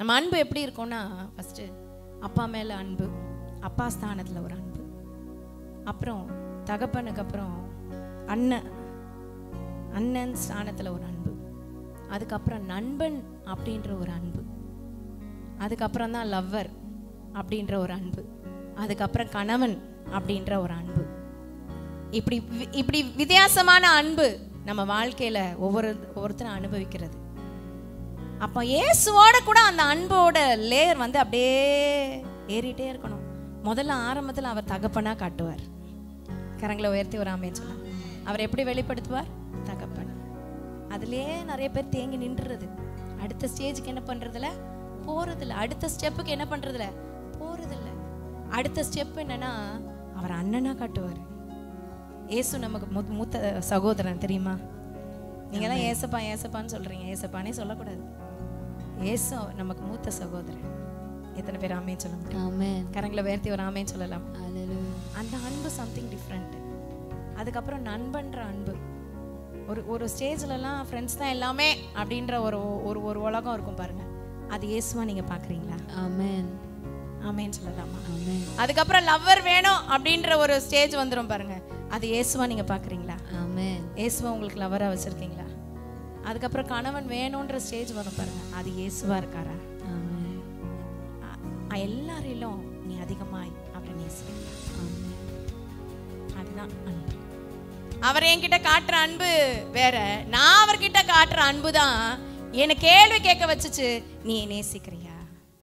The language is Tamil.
நம்ம அன்பு எப்படி இருக்கும்னா, ஃபஸ்ட்டு அப்பா மேலே அன்பு, அப்பா ஸ்தானத்தில் ஒரு அன்பு, அப்புறம் தகப்பனுக்கு அப்புறம் அண்ணன் ஸ்தானத்தில் ஒரு அன்பு, அதுக்கப்புறம் நண்பன் அப்படின்ற ஒரு அன்பு, அதுக்கப்புறம் தான் லவ்வர் அப்படின்ற ஒரு அன்பு, அதுக்கப்புறம் கணவன் அப்படின்ற ஒரு அன்பு. இப்படி வித்தியாசமான அன்பு நம்ம வாழ்க்கையில ஒவ்வொருத்தரும் அனுபவிக்கிறது. அப்போ இயேசுவோட கூட அந்த அன்போட லேயர் வந்து அப்படியே ஏறிட்டே இருக்கணும். முதல்ல ஆரம்பத்தில் அவர் தகப்பனா காட்டுவார். கரங்களை உயர்த்தி ஒரு ஆமென் சொல்லலாம். அவர் எப்படி வெளிப்படுத்துவார்? தகப்பன். அதுலயே நிறைய பேர் தேங்கி நின்றுறது. அடுத்த ஸ்டேஜுக்கு என்ன பண்றதுல போறதில்ல. அடுத்த ஸ்டெப்புக்கு என்ன பண்றதில்ல போறதில்ல. அடுத்த ஸ்டெப் என்னன்னா, அவர் அண்ணனா காட்டுவார். ஏசு நமக்கு மூத்த சகோதரன் தெரியுமா? நீங்க தான் ஏசப்பா ஏசப்பான்னு சொல்றீங்க. ஏசப்பானே சொல்லக்கூடாது. ஏசு நமக்கு மூத்த சகோதரன். எத்தனை பேர் ஆமென் சொல்ல முடியும்? ஆமென். கரங்களை உயர்த்தி ஒரு ஆமென் சொல்லலாம். அந்த அன்பு சம்திங் டிஃப்ரெண்ட். அதுக்கப்புறம் நண்பன்ற அன்பு. ஒரு ஸ்டேஜ்லலாம் ஃப்ரெண்ட்ஸ் தான் எல்லாமே அப்படின்ற ஒரு உலகம் இருக்கும் பாருங்க. அது இயேசுவா நீங்க பாக்குறீங்களா? ஆமென். ஆமென் சொல்லலாமா? ஆமென். அதுக்கப்புறம் லவ்வர் வேணும் அப்படின்ற ஒரு ஸ்டேஜ் வந்துரும் பாருங்க. அது இயேசுவா நீங்க பாக்குறீங்களா? ஆமென். இயேசுவா உங்களுக்கு லவ்வரா வச்சிருக்கீங்களா? அதுக்கப்புறம் கணவன் வேணும்ன்ற ஸ்டேஜ் வரும் பாருங்க. அது இயேசுவா இருக்காரா? ஆமென். எல்லாரிலும் நீ அதிகமாய் அவரை நேசிக்கிறீங்களா? ஆமென். அதுதான் அன்பு. அவர் என்கிட்ட காட்டுற அன்பு வேற, நான் அவர்கிட்ட காட்டுற அன்பு தான் என்னை கேள்வி கேட்க வச்சுச்சு, நீ நேசிக்கிறியா?